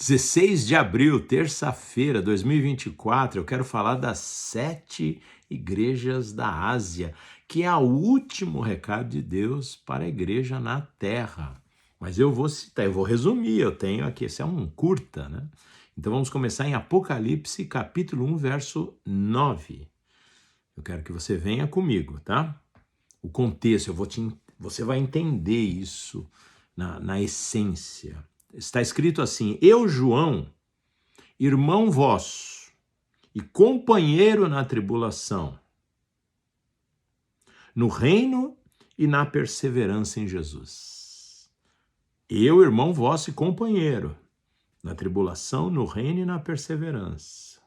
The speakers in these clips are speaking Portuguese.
16 de abril, terça-feira, 2024, eu quero falar das 7 igrejas da Ásia, que é o último recado de Deus para a igreja na Terra. Mas eu vou citar, eu vou resumir, eu tenho aqui, esse é um curta, né? Então vamos começar em Apocalipse, capítulo 1, verso 9. Eu quero que você venha comigo, tá? O contexto, você vai entender isso na essência. Está escrito assim: eu, João, irmão vosso e companheiro na tribulação, no reino e na perseverança em Jesus. Eu, irmão vosso e companheiro na tribulação, no reino e na perseverança.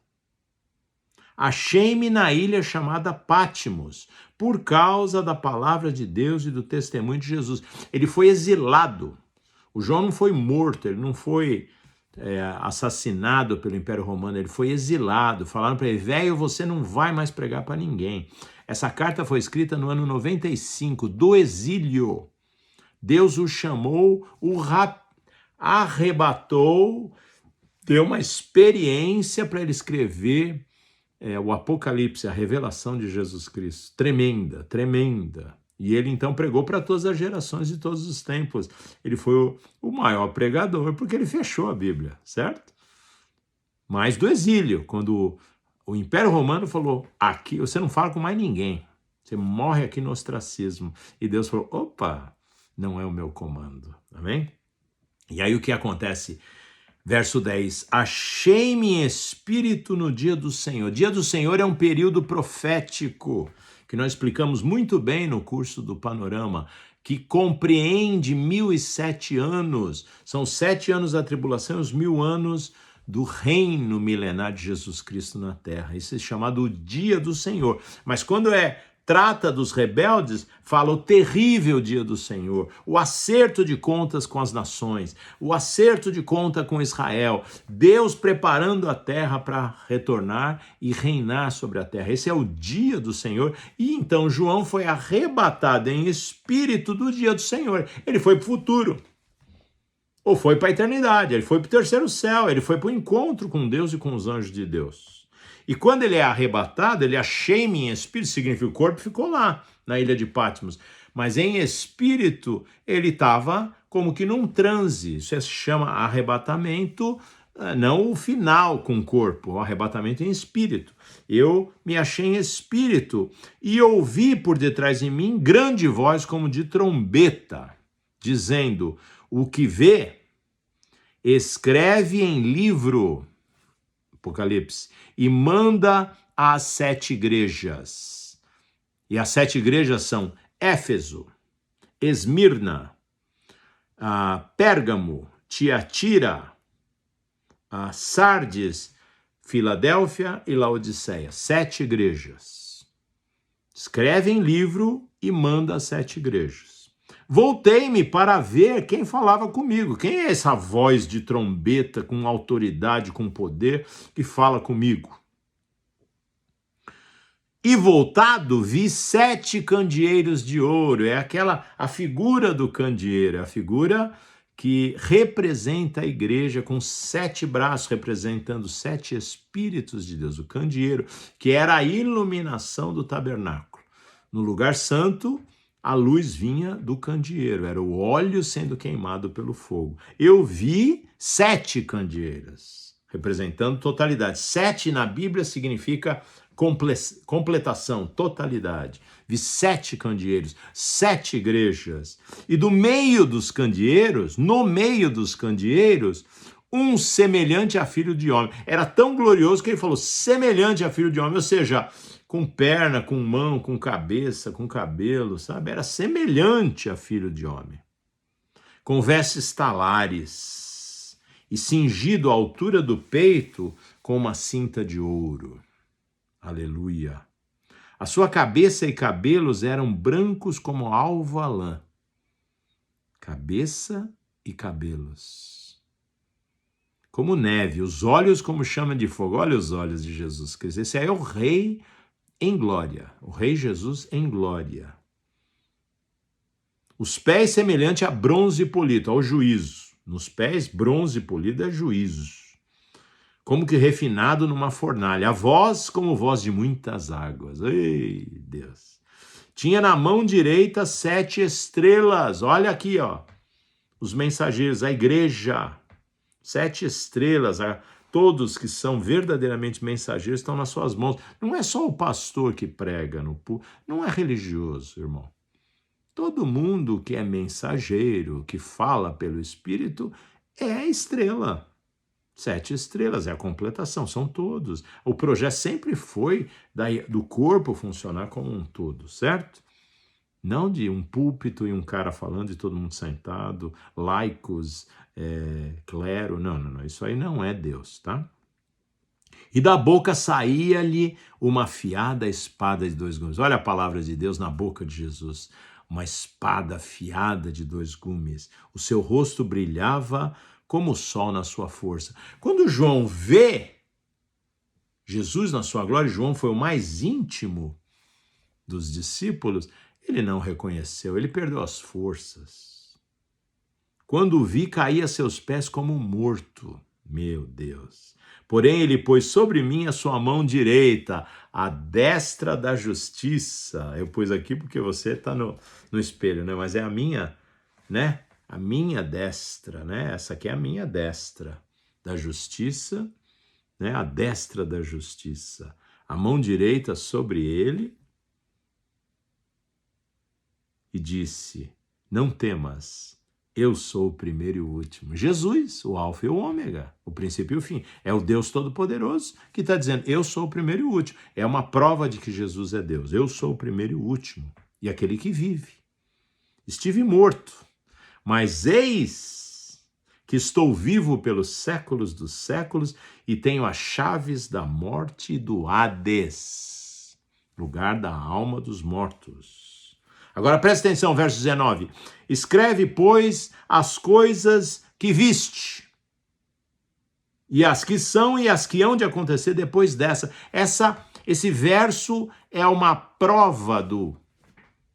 Achei-me na ilha chamada Pátimos, por causa da palavra de Deus e do testemunho de Jesus. Ele foi exilado. O João não foi morto, ele não foi assassinado pelo Império Romano, ele foi exilado. Falaram para ele: velho, você não vai mais pregar para ninguém. Essa carta foi escrita no ano 95, do exílio. Deus o chamou, arrebatou, deu uma experiência para ele escrever o Apocalipse, a revelação de Jesus Cristo. Tremenda, tremenda. E ele então pregou para todas as gerações de todos os tempos. Ele foi o maior pregador porque ele fechou a Bíblia, certo? Mas do exílio, quando o Império Romano falou: aqui você não fala com mais ninguém, você morre aqui no ostracismo. E Deus falou: opa, não é o meu comando, amém? E aí o que acontece? Verso 10, achei-me em espírito no dia do Senhor. O dia do Senhor é um período profético, que nós explicamos muito bem no curso do Panorama, que compreende 1007 anos. São 7 anos da tribulação e os 1000 anos do reino milenar de Jesus Cristo na Terra. Isso é chamado o dia do Senhor. Mas quando trata dos rebeldes, fala o terrível dia do Senhor, o acerto de contas com as nações, o acerto de conta com Israel, Deus preparando a terra para retornar e reinar sobre a terra. Esse é o dia do Senhor. E então João foi arrebatado em espírito do dia do Senhor. Ele foi para o futuro, ou foi para a eternidade, ele foi para o terceiro céu, ele foi para o encontro com Deus e com os anjos de Deus. E quando ele é arrebatado, ele achei-me em espírito, significa que o corpo ficou lá, na ilha de Patmos. Mas em espírito, ele estava como que num transe. Isso se chama arrebatamento, não o final com o corpo, o arrebatamento em espírito. Eu me achei em espírito e ouvi por detrás de mim grande voz como de trombeta, dizendo: o que vê, escreve em livro, Apocalipse, e manda às 7 igrejas. E as 7 igrejas são Éfeso, Esmirna, Pérgamo, Tiatira, Sardes, Filadélfia e Laodiceia. 7 igrejas. Escreve em livro e manda às 7 igrejas. Voltei-me para ver quem falava comigo. Quem é essa voz de trombeta com autoridade, com poder, que fala comigo? E voltado, vi 7 candeeiros de ouro. É a figura do candeeiro, a figura que representa a igreja com 7 braços, representando 7 Espíritos de Deus. O candeeiro, que era a iluminação do tabernáculo. No lugar santo, a luz vinha do candeeiro, era o óleo sendo queimado pelo fogo. Eu vi 7 candeeiros, representando totalidade. 7 na Bíblia significa completação, totalidade. Vi 7 candeeiros, 7 igrejas. E no meio dos candeeiros, um semelhante a filho de homem. Era tão glorioso que ele falou semelhante a filho de homem, ou seja, com perna, com mão, com cabeça, com cabelo, sabe? Era semelhante a filho de homem. Com vestes talares e cingido à altura do peito com uma cinta de ouro. Aleluia. A sua cabeça e cabelos eram brancos como alva lã. Cabeça e cabelos. Como neve, os olhos como chama de fogo. Olha os olhos de Jesus Cristo. Esse aí é o Rei em glória, o Rei Jesus em glória. Os pés semelhante a bronze polido, ao juízo. Nos pés, bronze polido é juízo, como que refinado numa fornalha. A voz como voz de muitas águas. Ei, Deus. Tinha na mão direita 7 estrelas. Olha aqui, ó. Os mensageiros, a igreja. 7 estrelas. Todos que são verdadeiramente mensageiros estão nas suas mãos. Não é só o pastor que prega no púlpito. Não é religioso, irmão. Todo mundo que é mensageiro, que fala pelo Espírito, é estrela. 7 estrelas, é a completação, são todos. O projeto sempre foi do corpo funcionar como um todo, certo? Não de um púlpito e um cara falando e todo mundo sentado, laicos, clero, não, isso aí não é Deus, tá? E da boca saía-lhe uma afiada espada de 2 gumes. Olha a palavra de Deus na boca de Jesus. Uma espada afiada de 2 gumes. O seu rosto brilhava como o sol na sua força. Quando João vê Jesus na sua glória, João foi o mais íntimo dos discípulos, ele não reconheceu, ele perdeu as forças. Quando o vi, caí a seus pés como morto. Meu Deus. Porém, ele pôs sobre mim a sua mão direita, a destra da justiça. Eu pus aqui porque você está no espelho, né? Mas é a minha, né? A minha destra, né? Essa aqui é a minha destra da justiça, né? A destra da justiça. A mão direita sobre ele e disse: não temas, eu sou o primeiro e o último. Jesus, o alfa e o ômega, o princípio e o fim. É o Deus Todo-Poderoso que está dizendo: eu sou o primeiro e o último. É uma prova de que Jesus é Deus. Eu sou o primeiro e o último. E aquele que vive. Estive morto, mas eis que estou vivo pelos séculos dos séculos e tenho as chaves da morte e do Hades, lugar da alma dos mortos. Agora presta atenção, verso 19. Escreve, pois, as coisas que viste, e as que são e as que hão de acontecer depois dessa. Esse verso é uma prova do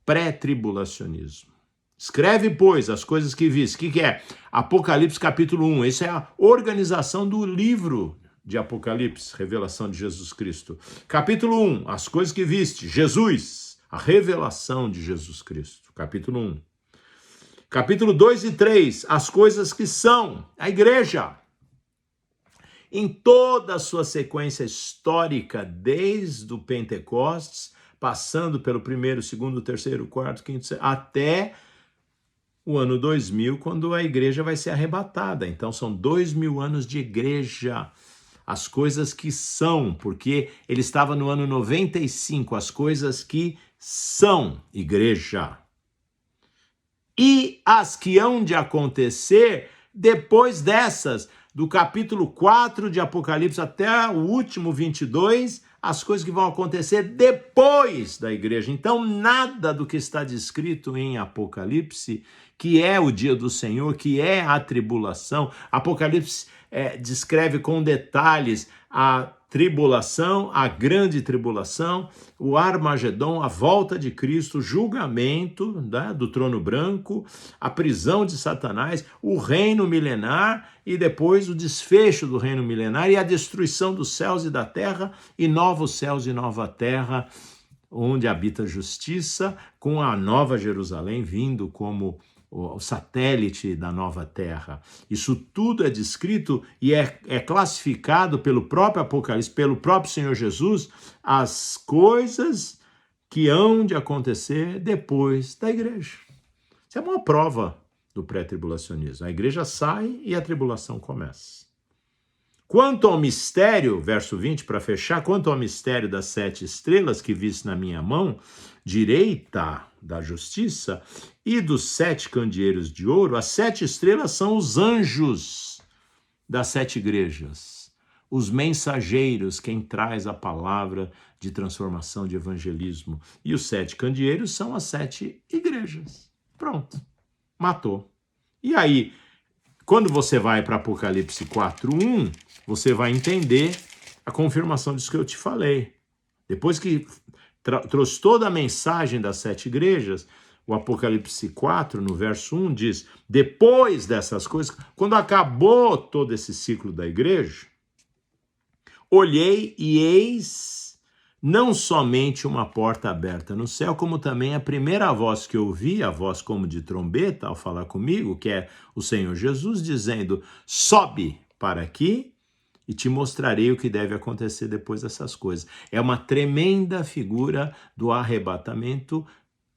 pré-tribulacionismo. Escreve, pois, as coisas que viste. O que é? Apocalipse capítulo 1. Essa é a organização do livro de Apocalipse, revelação de Jesus Cristo. Capítulo 1, as coisas que viste. Jesus, a revelação de Jesus Cristo. Capítulo 1. Capítulo 2 e 3, as coisas que são. A igreja. Em toda a sua sequência histórica, desde o Pentecostes, passando pelo 1º, 2º, 3º, 4º, 5º, até o ano 2000, quando a igreja vai ser arrebatada. Então, são 2000 anos de igreja. As coisas que são, porque ele estava no ano 95, as coisas que são igreja. E as que hão de acontecer depois dessas, do capítulo 4 de Apocalipse até o último 22, as coisas que vão acontecer depois da igreja. Então, nada do que está descrito em Apocalipse, que é o dia do Senhor, que é a tribulação. Apocalipse descreve com detalhes a tribulação, a grande tribulação, o Armagedon, a volta de Cristo, o julgamento, né, do trono branco, a prisão de Satanás, o reino milenar e depois o desfecho do reino milenar e a destruição dos céus e da terra e novos céus e nova terra, onde habita a justiça, com a nova Jerusalém vindo como o satélite da nova terra. Isso tudo é descrito e é classificado pelo próprio Apocalipse, pelo próprio Senhor Jesus, as coisas que hão de acontecer depois da igreja. Isso é uma prova do pré-tribulacionismo. A igreja sai e a tribulação começa. Quanto ao mistério, verso 20, para fechar, quanto ao mistério das 7 estrelas que viste na minha mão direita da justiça e dos 7 candeeiros de ouro, as 7 estrelas são os anjos das 7 igrejas, os mensageiros, quem traz a palavra de transformação, de evangelismo, e os 7 candeeiros são as 7 igrejas. Pronto, matou. E aí, quando você vai para Apocalipse 4:1, você vai entender a confirmação disso que eu te falei. Depois que trouxe toda a mensagem das 7 igrejas, O Apocalipse 4, no verso 1, diz: depois dessas coisas, quando acabou todo esse ciclo da igreja, olhei e eis não somente uma porta aberta no céu, como também a primeira voz que ouvi, a voz como de trombeta, ao falar comigo, que é o Senhor Jesus, dizendo: sobe para aqui e te mostrarei o que deve acontecer depois dessas coisas. É uma tremenda figura do arrebatamento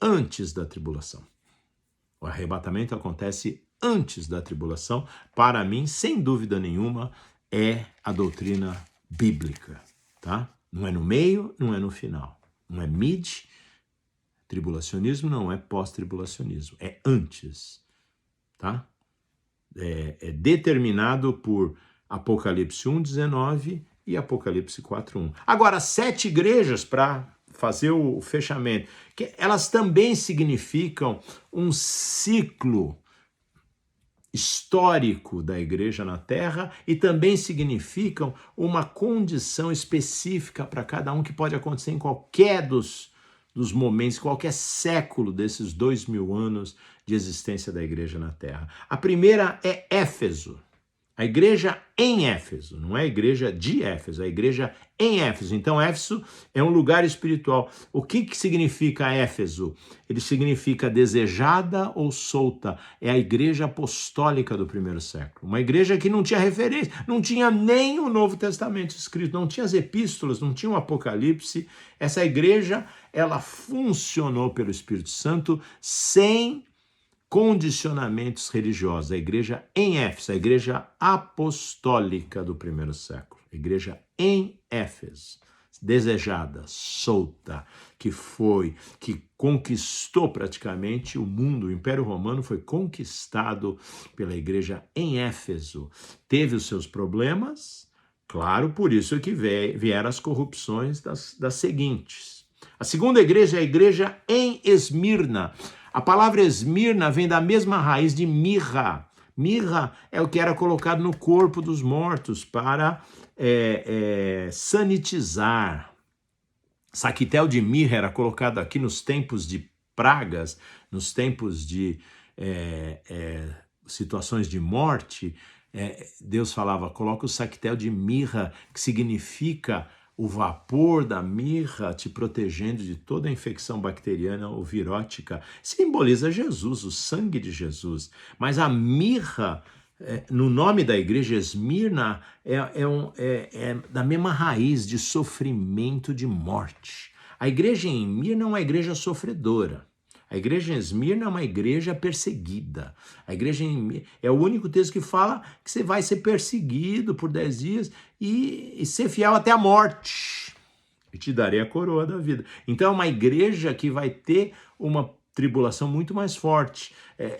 antes da tribulação. O arrebatamento acontece antes da tribulação. Para mim, sem dúvida nenhuma, é a doutrina bíblica, tá? Não é no meio, não é no final. Não é mid-tribulacionismo, não é pós-tribulacionismo. É antes, tá? É determinado por Apocalipse 1:19 e Apocalipse 4:1. Agora, 7 igrejas, para fazer o fechamento, que elas também significam um ciclo histórico da igreja na Terra e também significam uma condição específica para cada um que pode acontecer em qualquer dos momentos, qualquer século desses 2000 anos de existência da igreja na Terra. A primeira é Éfeso. A igreja em Éfeso, não é a igreja de Éfeso, é a igreja em Éfeso. Então, Éfeso é um lugar espiritual. O que significa Éfeso? Ele significa desejada ou solta. É a igreja apostólica do primeiro século. Uma igreja que não tinha referência, não tinha nem o Novo Testamento escrito, não tinha as epístolas, não tinha o Apocalipse. Essa igreja, ela funcionou pelo Espírito Santo sem condicionamentos religiosos. A igreja em Éfeso, a igreja apostólica do primeiro século, a igreja em Éfeso, desejada, solta, que conquistou praticamente o mundo. O Império Romano foi conquistado pela igreja em Éfeso. Teve os seus problemas, claro, por isso que vieram as corrupções das seguintes. A segunda igreja é a igreja em Esmirna. A palavra Esmirna vem da mesma raiz de mirra. Mirra é o que era colocado no corpo dos mortos para sanitizar. Saquitel de mirra era colocado aqui nos tempos de pragas, nos tempos de situações de morte. Deus falava: coloca o saquitel de mirra, que significa o vapor da mirra te protegendo de toda a infecção bacteriana ou virótica. Simboliza Jesus, o sangue de Jesus. Mas a mirra, no nome da igreja Esmirna, é da mesma raiz de sofrimento, de morte. A igreja em Mirna é uma igreja sofredora. A igreja em Esmirna é uma igreja perseguida. A igreja é o único texto que fala que você vai ser perseguido por 10 dias e ser fiel até a morte. E te darei a coroa da vida. Então é uma igreja que vai ter uma tribulação muito mais forte.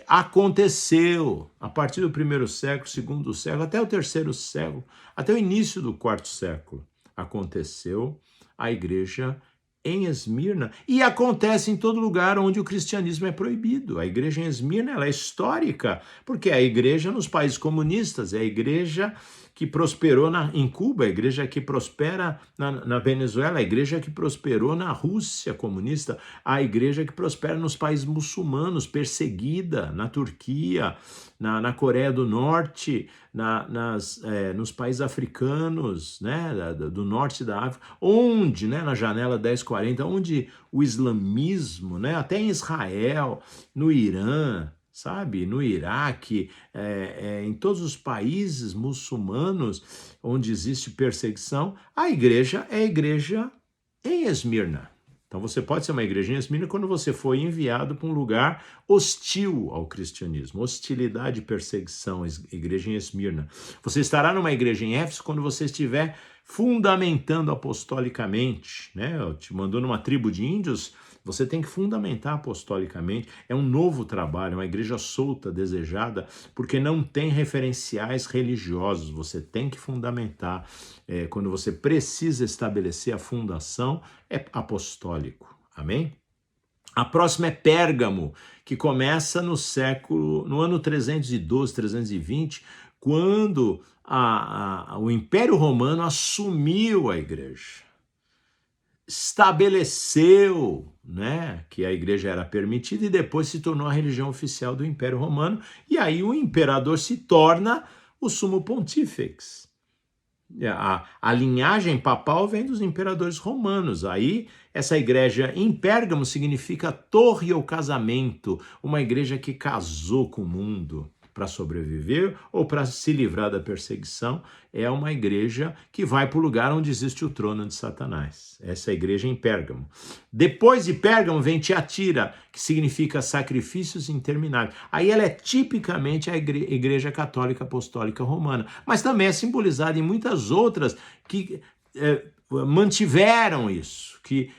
Aconteceu a partir do primeiro século, segundo século, até o terceiro século, até o início do quarto século. Aconteceu a igreja em Esmirna, e acontece em todo lugar onde o cristianismo é proibido. A igreja em Esmirna, ela é histórica, porque é a igreja nos países comunistas, é a igreja que prosperou em Cuba, a igreja que prospera na Venezuela, a igreja que prosperou na Rússia comunista, a igreja que prospera nos países muçulmanos, perseguida na Turquia, na Coreia do Norte, nos países africanos, né, do norte da África, onde, né, na janela 1040, onde o islamismo, né, até em Israel, no Irã, sabe, no Iraque, em todos os países muçulmanos onde existe perseguição, a igreja é a igreja em Esmirna. Então você pode ser uma igreja em Esmirna quando você foi enviado para um lugar hostil ao cristianismo, hostilidade e perseguição, igreja em Esmirna. Você estará numa igreja em Éfeso quando você estiver fundamentando apostolicamente, né? Te mandou numa tribo de índios, você tem que fundamentar apostolicamente. É um novo trabalho, uma igreja solta, desejada, porque não tem referenciais religiosos. Você tem que fundamentar. Quando você precisa estabelecer a fundação, é apostólico. Amém? A próxima é Pérgamo, que começa no ano 312, 320, quando o Império Romano assumiu a igreja. estabeleceu, né, que a igreja era permitida e depois se tornou a religião oficial do Império Romano, e aí o imperador se torna o sumo pontífex. A linhagem papal vem dos imperadores romanos. Aí, essa igreja em Pérgamo significa torre ou casamento, uma igreja que casou com o mundo para sobreviver ou para se livrar da perseguição. É uma igreja que vai para o lugar onde existe o trono de Satanás. Essa é a igreja em Pérgamo. Depois de Pérgamo vem Tiatira, que significa sacrifícios intermináveis. Aí ela é tipicamente a igreja católica apostólica romana, mas também é simbolizada em muitas outras que mantiveram isso, que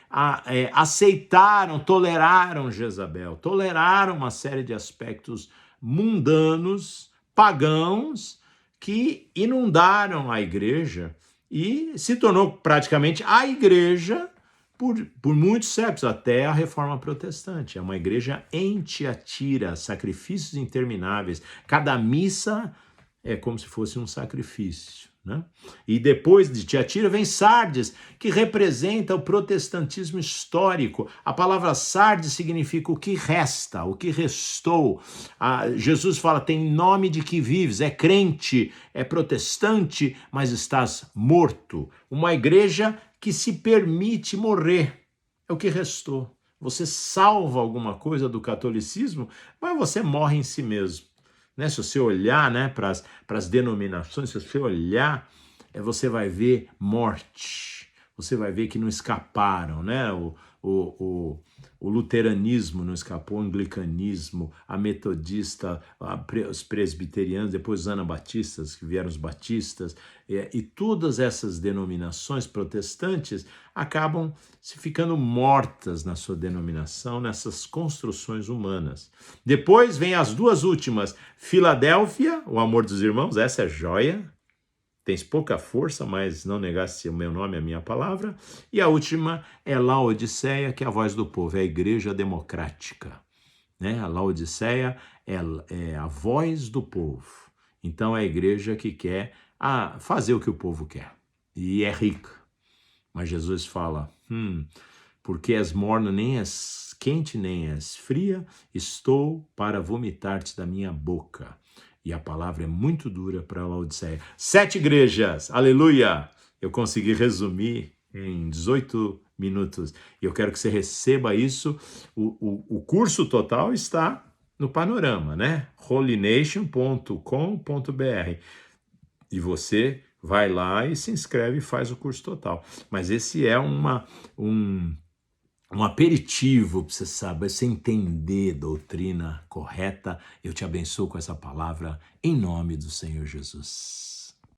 aceitaram, toleraram Jezabel, toleraram uma série de aspectos mundanos, pagãos, que inundaram a igreja e se tornou praticamente a igreja por muitos séculos, até a Reforma Protestante. É uma igreja em Tiatira, sacrifícios intermináveis. Cada missa é como se fosse um sacrifício, né? E depois de Tiatira vem Sardes, que representa o protestantismo histórico. A palavra Sardes significa o que resta, o que restou. Jesus fala, tem nome de que vives, é crente, é protestante, mas estás morto. Uma igreja que se permite morrer, é o que restou. Você salva alguma coisa do catolicismo, mas você morre em si mesmo. Né? Se você olhar, né, para as denominações, se você olhar, você vai ver morte, você vai ver que não escaparam, né? O luteranismo não escapou, o anglicanismo, a metodista, os presbiterianos, depois os anabatistas, que vieram os batistas, e todas essas denominações protestantes acabam se ficando mortas na sua denominação, nessas construções humanas. Depois vem as duas últimas, Filadélfia, o amor dos irmãos, essa é joia, tens pouca força, mas não negaste o meu nome, a minha palavra. E a última é Laodiceia, que é a voz do povo, é a igreja democrática. Né? A Laodiceia é a voz do povo. Então é a igreja que quer fazer o que o povo quer. E é rica. Mas Jesus fala, porque és morna, nem és quente, nem és fria, estou para vomitar-te da minha boca. E a palavra é muito dura para Laodiceia. 7 igrejas, aleluia! Eu consegui resumir em 18 minutos. E eu quero que você receba isso. O curso total está no Panorama, né? holynation.com.br. E você vai lá e se inscreve e faz o curso total. Mas esse é um aperitivo para você saber, você entender doutrina correta. Eu te abençoo com essa palavra em nome do Senhor Jesus.